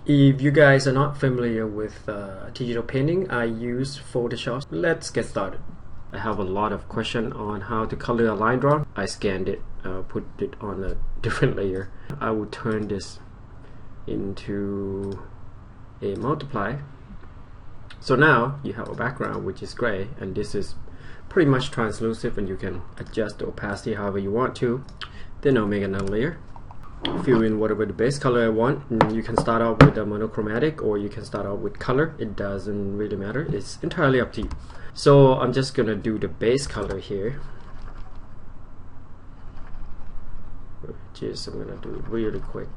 If you guys are not familiar with digital painting, I use Photoshop. Let's get started. I have a lot of questions on how to color a line drawing. I scanned it, put it on a different layer. I will turn this into a multiply. So now you have a background which is gray, and this is pretty much translucent, and you can adjust the opacity however you want to. Then I'll make another layer, fill in whatever the base color I want. You can start out with a monochromatic, or you can start out with color. It doesn't really matter, it's entirely up to you. So I'm just gonna do the base color here, which is, I'm gonna do it really quick.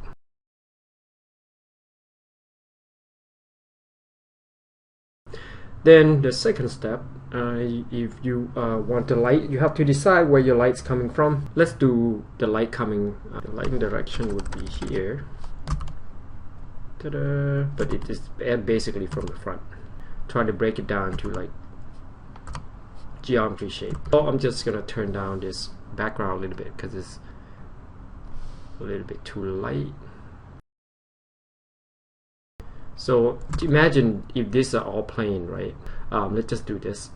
Then the second step, if you want the light, you have to decide where your light's coming from. Let's do the light coming, the lighting direction would be here. Ta-da! But it is basically from the front. Try to break it down to like geometry shape. So I'm just gonna turn down this background a little bit because it's a little bit too light. So imagine if these are all plain, right? Let's just do this.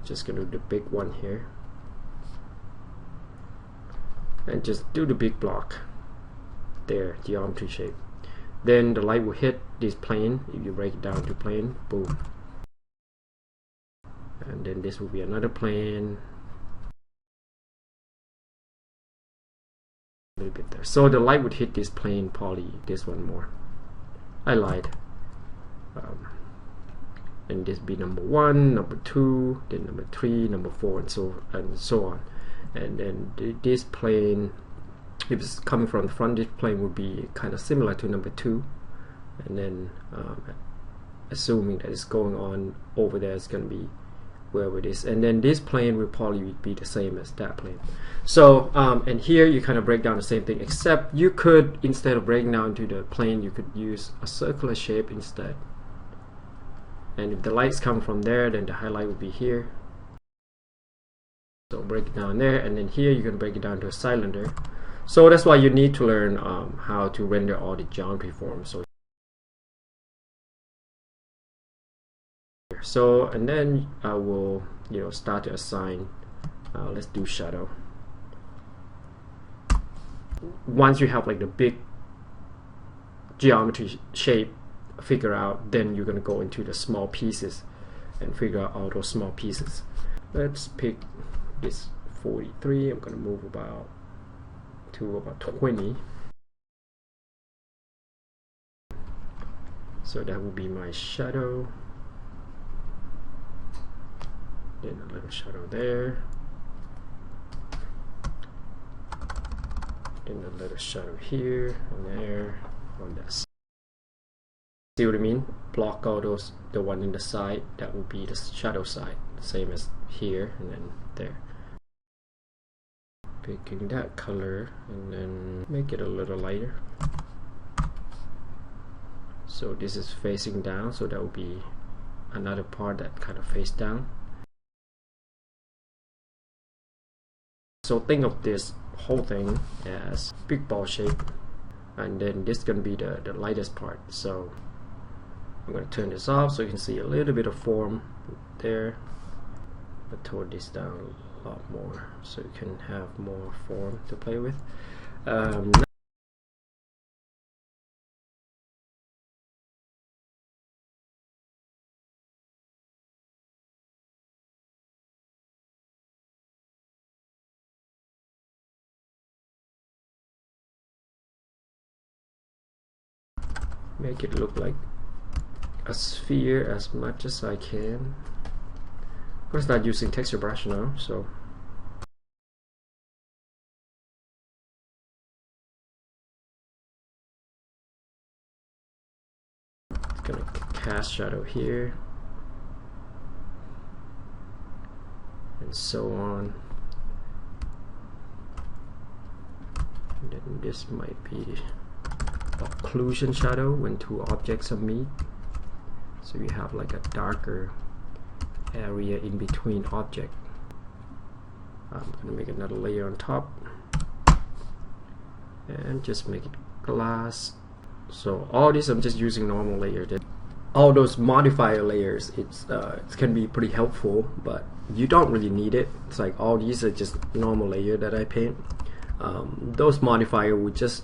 Just gonna do the big one here, and just do the big block there, geometry shape. Then the light will hit this plane. If you break it down to plane, boom. And then this will be another plane. A little bit there. So the light would hit this plane, probably this one more. I lied. And this be number 1, number 2, then number 3, number 4, and so on. And then this plane, if it's coming from the front, this plane would be kind of similar to number 2. And then assuming that it's going on over there, it's going to be wherever it is. And then this plane will probably be the same as that plane. So and here you kind of break down the same thing, except you could, instead of breaking down to the plane, you could use a circular shape instead. And if the lights come from there, then the highlight will be here. So break it down there, and then here you can break it down to a cylinder. So that's why you need to learn how to render all the geometry forms. So and then I will start to assign. Let's do shadow. Once you have like the big geometry shape figure out, then you're gonna go into the small pieces and figure out all those small pieces. Let's pick this 43. I'm gonna move to about 20. So that will be my shadow. Then a little shadow there. Then a little shadow here and there on that side. See what I mean? Block all those, the one in the side, that will be the shadow side, same as here and then there. Picking that color and then make it a little lighter. So this is facing down, so that will be another part that kind of face down. So think of this whole thing as big ball shape, and then this is going to be the lightest part. So I'm going to turn this off so you can see a little bit of form there. I tore this down a lot more so you can have more form to play with. Make it look like a sphere as much as I can. Of course, not using texture brush now, so it's gonna cast shadow here and so on. And then this might be occlusion shadow when two objects are meet. So you have like a darker area in between object. I'm going to make another layer on top and just make it glass So all this I'm just using normal layer. All those modifier layers, it can be pretty helpful, but you don't really need it. It's like all these are just normal layer that I paint. Those modifier would just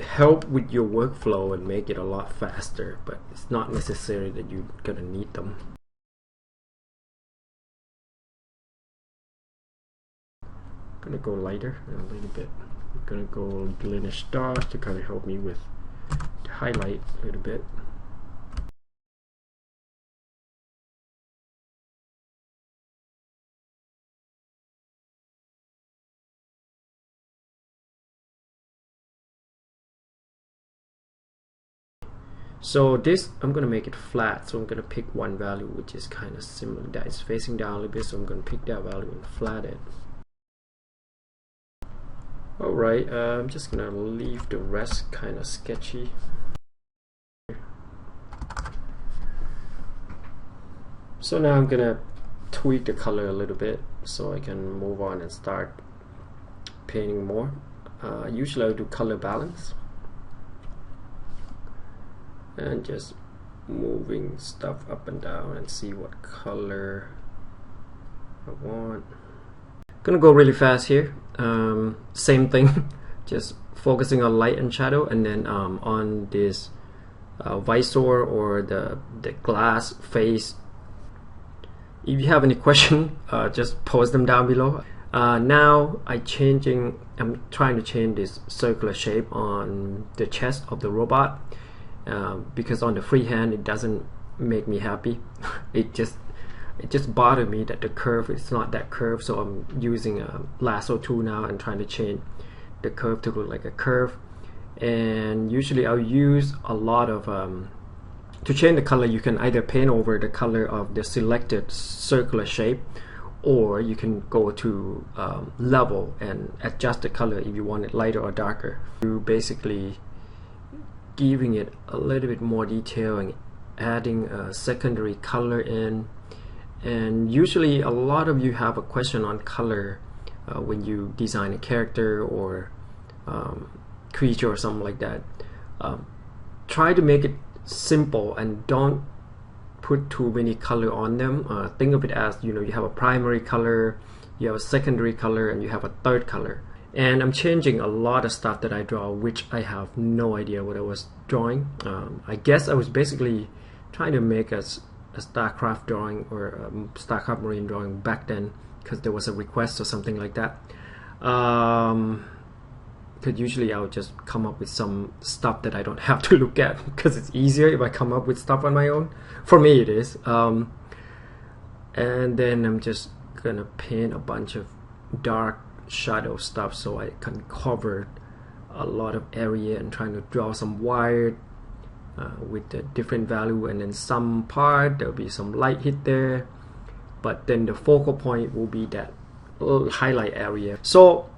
help with your workflow and make it a lot faster, but it's not necessary that you're gonna need them. I'm gonna go lighter a little bit. I'm gonna go glitter stars to kind of help me with the highlight a little bit. So this, I'm gonna make it flat, so I'm gonna pick one value which is kind of similar, that is facing down a little bit, so I'm gonna pick that value and flat it. Alright, I'm just gonna leave the rest kind of sketchy. So now I'm gonna tweak the color a little bit so I can move on and start painting more. Usually I do color balance and just moving stuff up and down and see what color I want. Gonna go really fast here. Same thing, just focusing on light and shadow, and then on this visor or the glass face. If you have any question, just post them down below. Now I'm trying to change this circular shape on the chest of the robot, because on the freehand it doesn't make me happy. it just bothered me that the curve is not that curve, so I'm using a lasso tool now and trying to change the curve to look like a curve. And usually I'll use a lot of to change the color. You can either paint over the color of the selected circular shape, or you can go to level and adjust the color if you want it lighter or darker. You basically giving it a little bit more detail and adding a secondary color in. And usually a lot of you have a question on color when you design a character or creature or something like that. Try to make it simple and don't put too many color on them. Think of it as, you have a primary color, you have a secondary color, and you have a third color. And I'm changing a lot of stuff that I draw, which I have no idea what I was drawing. I guess I was basically trying to make a StarCraft drawing or a StarCraft Marine drawing back then, because there was a request or something like that. Because usually I'll just come up with some stuff that I don't have to look at, because it's easier if I come up with stuff on my own. For me it is. And then I'm just gonna paint a bunch of dark shadow stuff so I can cover a lot of area, and trying to draw some wire with a different value, and then some part there'll be some light hit there, but then the focal point will be that highlight area. So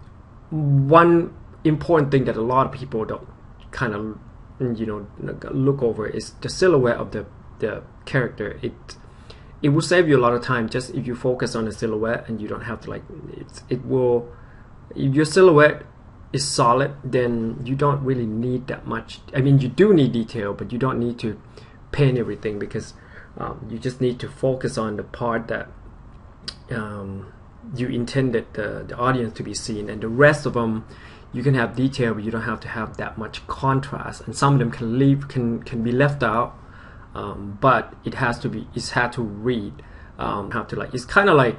one important thing that a lot of people don't kind of look over is the silhouette of the character. It will save you a lot of time just if you focus on the silhouette, and you don't have to if your silhouette is solid, then you don't really need that much. I mean, you do need detail, but you don't need to paint everything, because you just need to focus on the part that you intended the audience to be seen, and the rest of them you can have detail, but you don't have to have that much contrast, and some of them can be left out, but it's hard to read. It's kind of like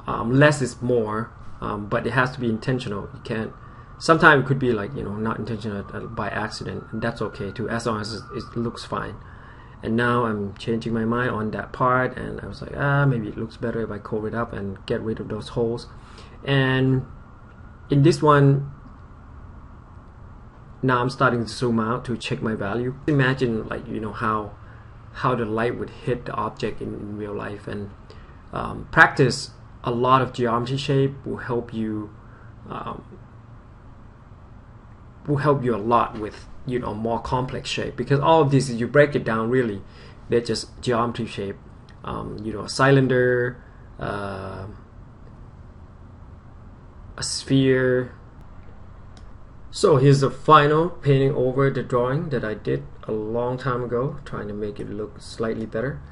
less is more, but it has to be intentional. You can't. Sometimes it could be like, not intentional, by accident, and that's okay too, as long as it looks fine. And now I'm changing my mind on that part, and I was like, maybe it looks better if I cover it up and get rid of those holes. And in this one, now I'm starting to zoom out to check my value. Imagine how the light would hit the object in real life, and practice a lot of geometry shape will help you a lot with more complex shape, because all of this, you break it down, really they're just geometry shape. A cylinder, a sphere, So here's the final painting over the drawing that I did a long time ago, trying to make it look slightly better.